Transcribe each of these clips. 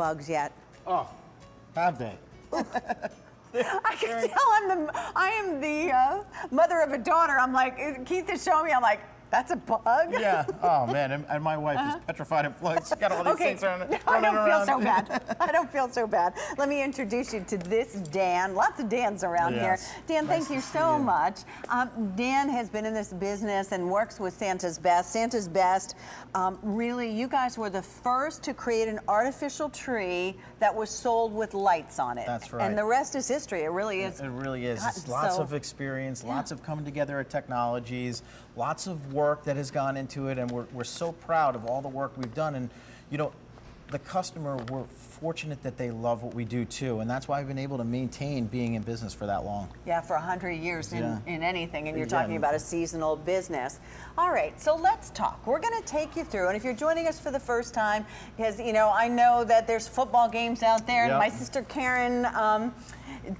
bugs yet. Oh, have they? I can tell I am the mother of a daughter. I'm like, Keith is showing me, I'm like, that's a bug? Yeah. Oh, man. And my wife is petrified of bugs. She's got all these things running I don't feel around. so bad. I don't feel so bad. Let me introduce you to this Dan. Lots of Dans around here. Dan, nice thank you so much. Dan has been in this business and works with Santa's Best. Santa's Best, really, you guys were the first to create an artificial tree that was sold with lights on it. That's right. And the rest is history. It really is. It really is. It's lots of experience, lots of coming together of technologies, lots of work that has gone into it, and we're so proud of all the work we've done. And you know, the customer, we're fortunate that they love what we do too, and that's why I've been able to maintain being in business for that long. Yeah, for 100 years in anything, and you're talking about a seasonal business. All right, so let's talk. We're going to take you through, and if you're joining us for the first time, because you know, I know that there's football games out there, and my sister Karen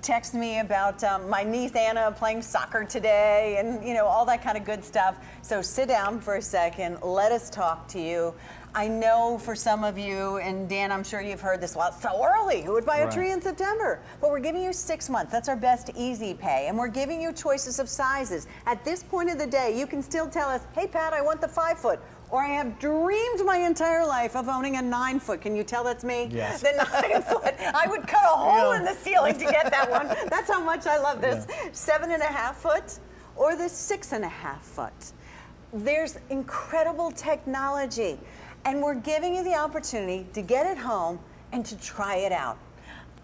texted me about my niece Anna playing soccer today, and you know, all that kind of good stuff. So sit down for a second, let us talk to you. I know for some of you, and Dan, I'm sure you've heard this a lot, so early, who would buy a tree in September? But we're giving you 6 months. That's our best easy pay. And we're giving you choices of sizes. At this point of the day, you can still tell us, hey, Pat, I want the 5 foot. Or I have dreamed my entire life of owning a 9 foot. Can you tell that's me? Yes. The 9 foot. I would cut a hole in the ceiling to get that one. That's how much I love this. 7.5 foot or the 6.5 foot. There's incredible technology. And we're giving you the opportunity to get it home and to try it out.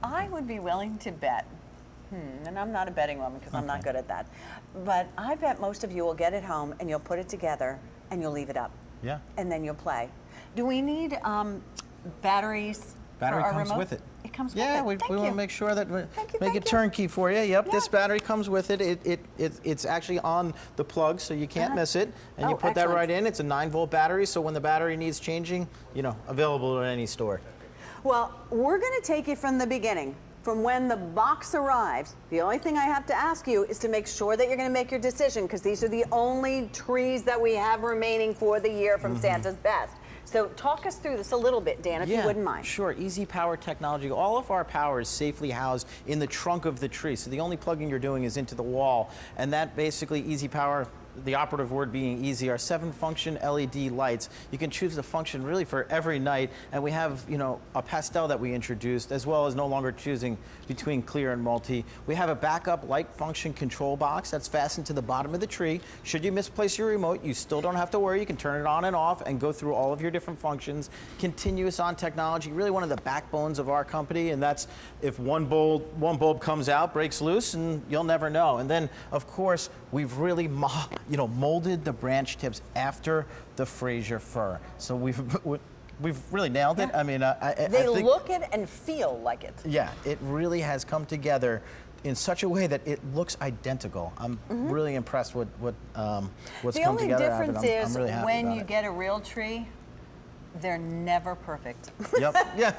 I would be willing to bet, and I'm not a betting woman because I'm not good at that, but I bet most of you will get it home and you'll put it together and you'll leave it up. Yeah. And then you'll play. Do we need batteries? Battery for our comes remote? with it. It comes with Yeah, it. we want to make sure that we make it you. turnkey for you. Yep, Yeah. this battery comes with it. It's actually on the plug, so you can't miss it. And you put that right in. It's a 9-volt battery, so when the battery needs changing, you know, available at any store. Well, we're going to take you from the beginning. From when the box arrives, the only thing I have to ask you is to make sure that you're going to make your decision, because these are the only trees that we have remaining for the year from Santa's Best. So talk us through this a little bit, Dan, if you wouldn't mind. Sure. Easy Power technology. All of our power is safely housed in the trunk of the tree. So the only plugging you're doing is into the wall. And that basically, Easy Power, the operative word being easy, are 7-function LED lights. You can choose the function really for every night. And we have, you know, a pastel that we introduced, as well as no longer choosing between clear and multi. We have a backup light function control box that's fastened to the bottom of the tree. Should you misplace your remote, you still don't have to worry. You can turn it on and off and go through all of your different functions. Continuous on technology, really one of the backbones of our company. And that's if one bulb comes out, breaks loose, and you'll never know. And then, of course, we've really molded the branch tips after the Fraser fir. So we've really nailed it. I mean, they look it and feel like it. Yeah, it really has come together in such a way that it looks identical. I'm really impressed with what's come together. The only difference is I'm really happy when about you it. get a real tree, they're never perfect. Yep. Yeah.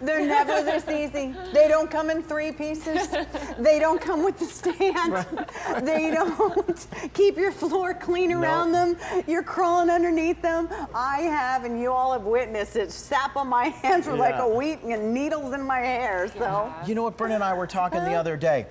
They're never this easy. They don't come in 3 pieces. They don't come with the stand. Right. They don't keep your floor clean around them. You're crawling underneath them. I have, and you all have witnessed it, sap on my hands for like a week and needles in my hair. So. You know what, Brenda and I were talking the other day.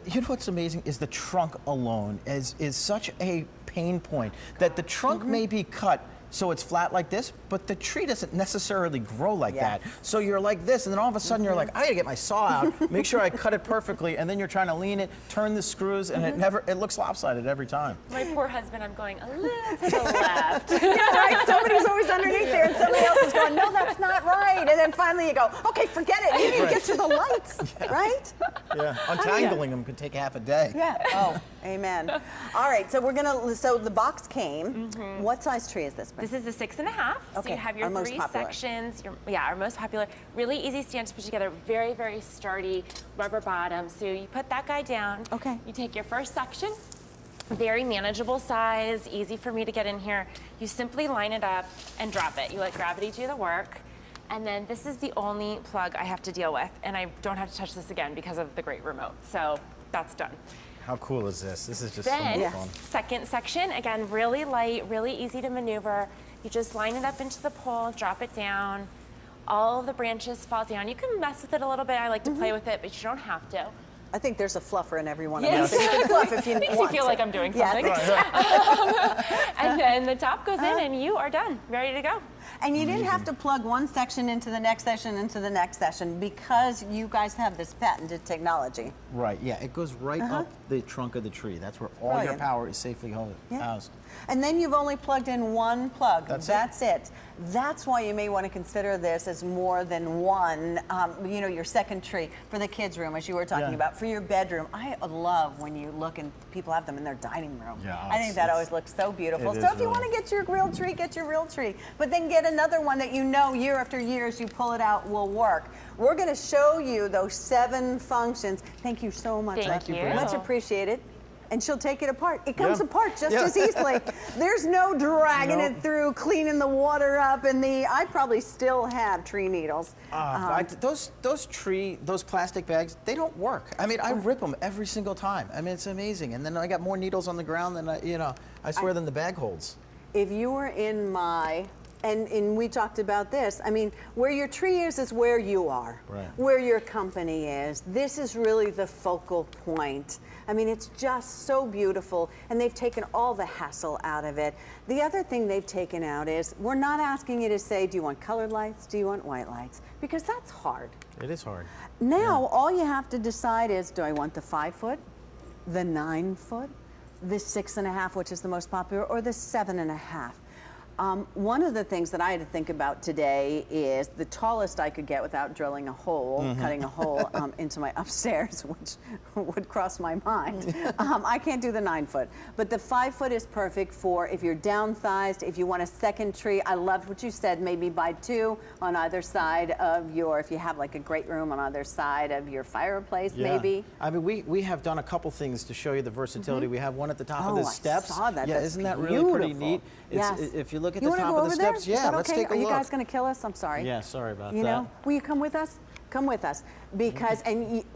You know what's amazing is the trunk alone is such a pain point that the trunk may be cut so it's flat like this, but the tree doesn't necessarily grow like that. So you're like this, and then all of a sudden you're like, I gotta get my saw out, make sure I cut it perfectly, and then you're trying to lean it, turn the screws, and it looks lopsided every time. My poor husband, I'm going a little to the left. Yeah, right? Somebody's always underneath there, and somebody else is going, no, that's not right. And then finally you go, okay, forget it. You need to get to the lights, right? Yeah, untangling them could take half a day. Yeah. Oh, amen. All right, so so the box came. What size tree is this? This is the 6.5. So you have your our most 3 popular. sections. Our most popular. Really easy stand to put together. Very, very sturdy rubber bottom. So you put that guy down. Okay. You take your first section. Very manageable size, easy for me to get in here. You simply line it up and drop it. You let gravity do the work. And then this is the only plug I have to deal with. And I don't have to touch this again because of the great remote. So that's done. How cool is this? This is just Then, so much fun. second section, again, really light, really easy to maneuver. You just line it up into the pole, drop it down. all of the branches fall down. You can mess with it a little bit. I like to play with it, but you don't have to. I think there's a fluffer in every one of Yes. them. So you can fluff if you Makes want you feel to. like I'm doing Yeah, something. And then the top goes in and you are done, ready to go. And you didn't have to plug one section into the next section into the next section because you guys have this patented technology. Right, yeah, it goes right up the trunk of the tree. That's where all your Brilliant. power is safely housed. And then you've only plugged in one plug. That's it. That's why you may want to consider this as more than one, you know, your second tree for the kids' room, as you were talking about, for your bedroom. I love when you look and people have them in their dining room. Yeah, I think that always looks so beautiful. it So is if you want to get your real tree, get your real tree. But then get another one that you know year after year as you pull it out will work. We're going to show you those 7 functions. Thank you so much. Thank you. Much appreciated. And she'll take it apart. It comes Yeah. apart just Yeah. as easily. There's no dragging Nope. it through, cleaning the water up, and I probably still have tree needles. Those plastic bags, they don't work. I mean, I rip them every single time. I mean, it's amazing. And then I got more needles on the ground than I swear than the bag holds. If you were in my, and we talked about this, I mean, where your tree is where you are. Right. Where your company is. This is really the focal point. I mean, it's just so beautiful, and they've taken all the hassle out of it. The other thing they've taken out is, we're not asking you to say, do you want colored lights, do you want white lights? Because that's hard. It is hard. Now, all you have to decide is, do I want the 5 foot, the 9 foot, the 6.5, which is the most popular, or the 7.5? One of the things that I had to think about today is the tallest I could get without drilling a hole, cutting a hole into my upstairs, which would cross my mind. I can't do the 9 foot, but the 5 foot is perfect for if you're downsized, if you want a second tree. I loved what you said, maybe buy 2 on either side of if you have like a great room on either side of your fireplace, maybe. I mean, we have done a couple things to show you the versatility. We have one at the top of the steps. I saw that. Yeah, That's isn't that really pretty beautiful. neat? Yes. If you look at You the wanna top go of over the there? steps, Is yeah, that let's okay? take a Are look. you guys going to kill us? I'm sorry. Yeah, sorry about You that. know, will you come with us? Come with us, because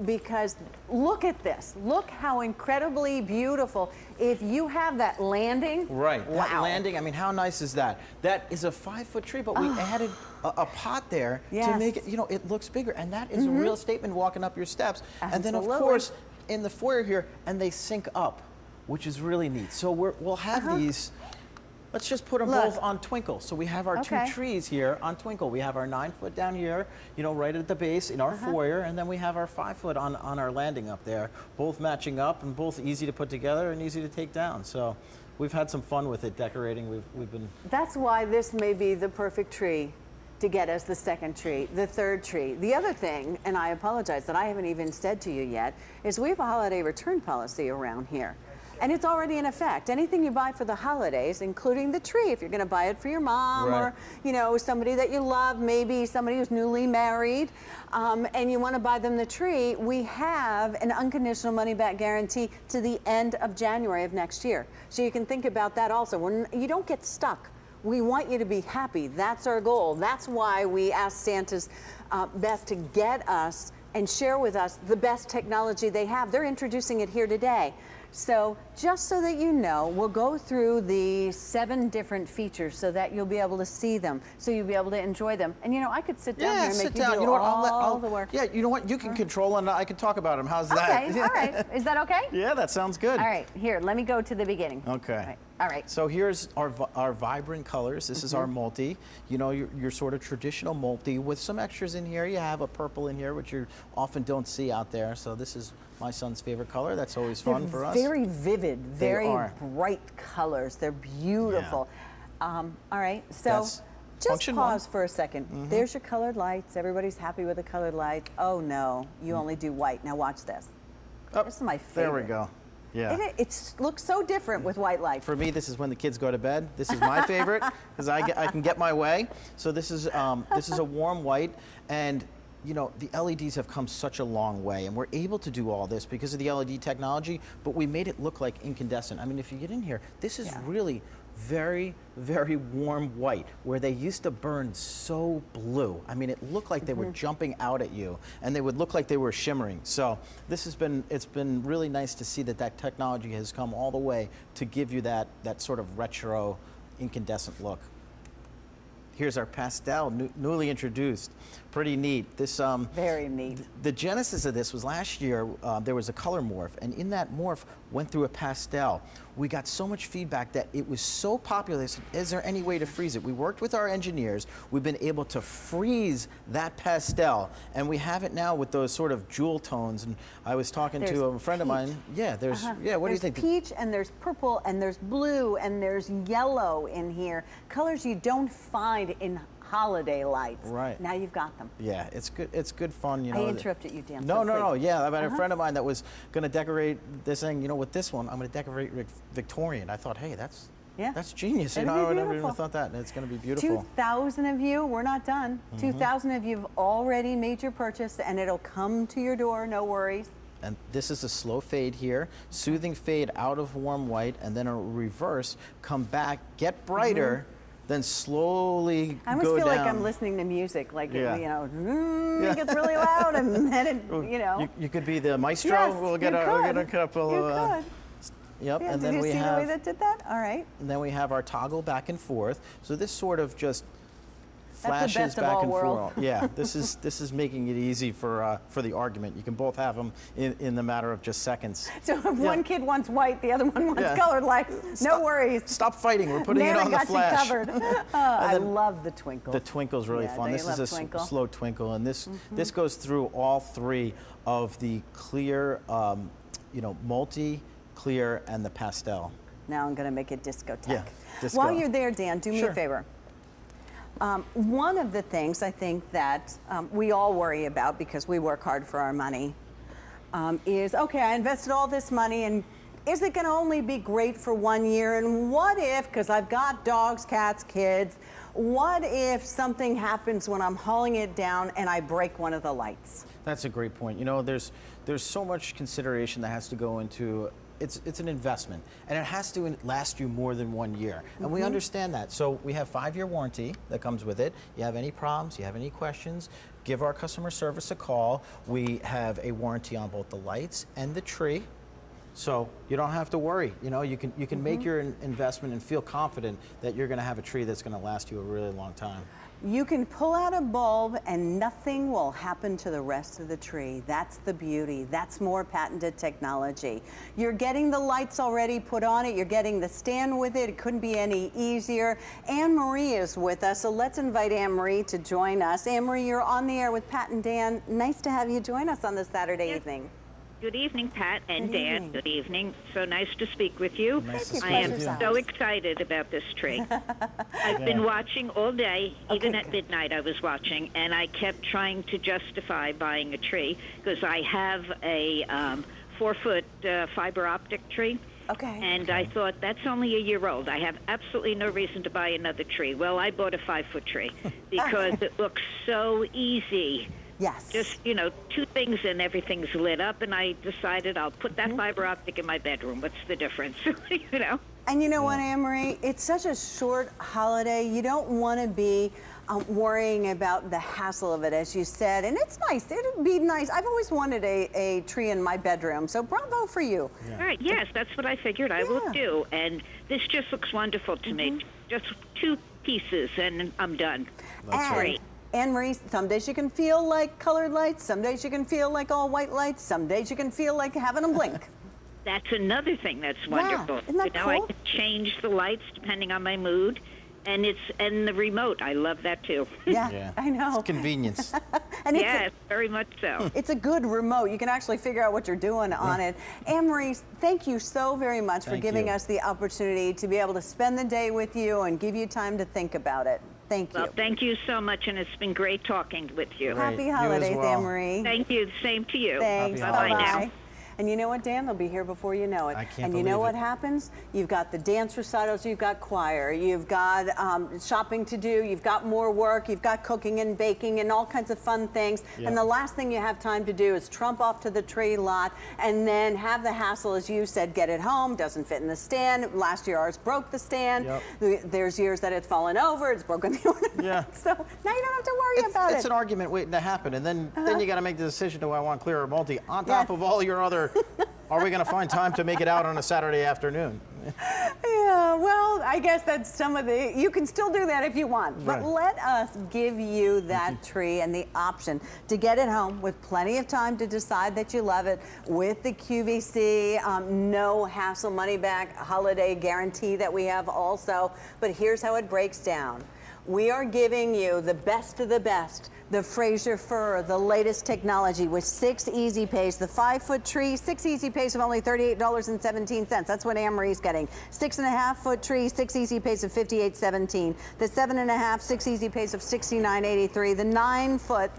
because look at this. Look how incredibly beautiful. If you have that landing, Right, wow. that landing, I mean, how nice is that? That is a 5 foot tree, but we added a pot there to make it, it looks bigger. And that is a real statement walking up your steps. And then, of Absolutely. course, in the foyer here, and they sync up, which is really neat. So we'll have these. Let's just put them both on Twinkle. So we have our 2 trees here on Twinkle. We have our 9 foot down here, right at the base in our foyer, and then we have our 5 foot on our landing up there, both matching up and both easy to put together and easy to take down. So we've had some fun with it decorating. We've been. That's why this may be the perfect tree to get as the second tree, the third tree. The other thing, and I apologize that I haven't even said to you yet, is we have a holiday return policy around here. And it's already in effect. Anything you buy for the holidays, including the tree, if you're going to buy it for your mom or somebody that you love, maybe somebody who's newly married, and you want to buy them the tree, we have an unconditional money-back guarantee to the end of January of next year. So you can think about that also. You don't get stuck. We want you to be happy. That's our goal. That's why we ask Santa's best to get us and share with us the best technology they have. They're introducing it here today. So just so that you know, we'll go through the 7 different features so that you'll be able to see them, so you'll be able to enjoy them. And I could sit down here and make you do all the work. Yeah, you know what? You can control and I can talk about them. How's that? Okay, all right. Is that okay? Yeah, that sounds good. All right, here, let me go to the beginning. Okay. All right. So here's our vibrant colors. This is our multi. Your sort of traditional multi with some extras in here. You have a purple in here, which you often don't see out there. So this is my son's favorite color. That's always fun for us. Very vivid, very bright colors. They're beautiful. All right, so That's just pause 1. for a second. There's your colored lights. Everybody's happy with the colored lights. Oh no, you only do white. Now watch this. This is my favorite. There we go. Yeah. It looks so different with white lights. For me, this is when the kids go to bed. This is my favorite because I can get my way. So this is a warm white, and the LEDs have come such a long way, and we're able to do all this because of the LED technology, but we made it look like incandescent. I mean, if you get in here, this is really very, very warm white, where they used to burn so blue. I mean, it looked like they were jumping out at you, and they would look like they were shimmering. So it's been really nice to see that technology has come all the way to give you that sort of retro incandescent look. Here's our pastel, newly introduced. Pretty neat. This very neat. The genesis of this was last year. There was a color morph, and in that morph went through a pastel. We got so much feedback that it was so popular. They said, is there any way to freeze it? We worked with our engineers. We've been able to freeze that pastel, and we have it now with those sort of jewel tones. And I was talking to a friend of mine. Yeah, what do you think? There's peach, and there's purple, and there's blue, and there's yellow in here. Colors you don't find in holiday lights. Right. Now you've got them. Yeah, it's good. It's good fun, you know. I interrupted you, Dan. No. Yeah, I had a friend of mine that was going to decorate this thing. You know, with this one, I'm going to decorate Victorian. I thought, hey, that's genius. You know, I never even thought that. And it's going to be beautiful. 2,000 of you. We're not done. 2,000 of you have already made your purchase, and it'll come to your door. No worries. And this is a slow fade here, soothing fade out of warm white, and then a reverse, come back, get brighter. Then slowly go down. I almost feel like I'm listening to music, like, you know, it gets really loud, and then it, you know. You could be the maestro. Yes, we'll get a couple you of. Could. Yep, Yeah, and did then you we see have. the way that did that? All right. And then we have our toggle back and forth. So this sort of just flashes best of back all and worlds. forth. Yeah, this is making it easy for the argument. You can both have them in the matter of just seconds. So if one kid wants white, the other one wants colored lights. No worries. Stop fighting. We're putting it on the flash. Nana got you covered. I love the twinkle. The twinkle's really fun. This is a slow twinkle, and this goes through all three of the clear, multi, clear, and the pastel. Now I'm going to make it discotheque. Yeah, disco. While you're there, Dan, do me a favor. One of the things I think that we all worry about, because we work hard for our money, is, okay, I invested all this money, and is it going to only be great for 1 year? And what if, because I've got dogs, cats, kids, what if something happens when I'm hauling it down and I break one of the lights? That's a great point. You know, there's so much consideration that has to go into it's an investment, and it has to last you more than 1 year, and we understand that. So we have 5-year warranty that comes with it. You have any problems, you have any questions, give our customer service a call. We have a warranty on both the lights and the tree, so you don't have to worry. You know, you can make your investment and feel confident that you're going to have a tree that's going to last you a really long time. You can pull out a bulb and nothing will happen to the rest of the tree. That's the beauty. That's more patented technology. You're getting the lights already put on it. You're getting the stand with it. It couldn't be any easier. Anne-Marie is with us, so let's invite Anne-Marie to join us. Anne-Marie, you're on the air with Pat and Dan. Nice to have you join us on this Saturday evening. Good evening, Pat and Dan. Good evening. So nice to speak with you. I am so excited about this tree. I've been watching all day, even at midnight I was watching, and I kept trying to justify buying a tree because I have a 4-foot fiber optic tree. And I thought, that's only a year old. I have absolutely no reason to buy another tree. Well, I bought a 5-foot tree because it looks so easy. Yes. Just, 2 things and everything's lit up, and I decided I'll put that fiber optic in my bedroom. What's the difference, And you know what, Anne-Marie? It's such a short holiday. You don't want to be worrying about the hassle of it, as you said. And it's nice. It'd be nice. I've always wanted a tree in my bedroom, so bravo for you. Yeah. All right, yes, that's what I figured I will do. And this just looks wonderful to me. Just 2 pieces, and I'm done. That's great. Anne-Marie, some days you can feel like colored lights, some days you can feel like all white lights, some days you can feel like having them blink. That's another thing that's wonderful. Isn't that cool? I can change the lights depending on my mood, and the remote. I love that too. Yeah. I know. It's convenience. And yes, very much so. It's a good remote. You can actually figure out what you're doing on it. Anne-Marie, thank you so very much for giving us the opportunity to be able to spend the day with you and give you time to think about it. Thank you. Well, thank you so much, and it's been great talking with you. Happy holidays, Anne-Marie. Thank you. Same to you. Thanks. Bye-bye now. And you know what, Dan? They'll be here before you know it. I can't And you know believe what happens? You've got the dance recitals, you've got choir, you've got shopping to do, you've got more work, you've got cooking and baking and all kinds of fun things. Yeah. And the last thing you have time to do is trump off to the tree lot and then have the hassle, as you said, get it home, doesn't fit in the stand. Last year ours broke the stand. Yep. There's years that it's fallen over, it's broken the ornament. Yeah. So now you don't have to worry about it. It's an argument waiting to happen, and then you got to make the decision, do I want clear or multi, on top of all your other, are we going to find time to make it out on a Saturday afternoon? Yeah. Well, I guess that's some of the, you can still do that if you want, but Right. let us give you that tree and the option to get it home with plenty of time to decide that you love it with the QVC, no hassle money back holiday guarantee that we have also. But here's how it breaks down. We are giving you the best of the best, the Fraser fir, the latest technology with 6 easy pays. The 5-foot tree, 6 easy pays of only $38.17. That's what Anne-Marie's getting. 6.5-foot tree, 6 easy pays of $58.17. The 7.5, 6 easy pays of $69.83. The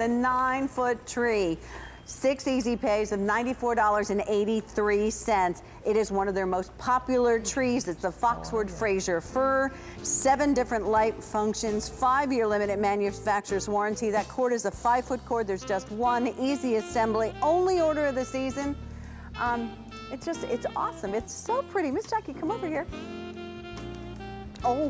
9-foot tree, 6 easy pays of $94.83. It is one of their most popular trees. It's the Foxwood Fraser fir. 7 different light functions, 5-year limited manufacturer's warranty. That cord is a 5-foot cord. There's just one easy assembly. Only order of the season. It's awesome. It's so pretty. Miss Jackie, come over here. Oh.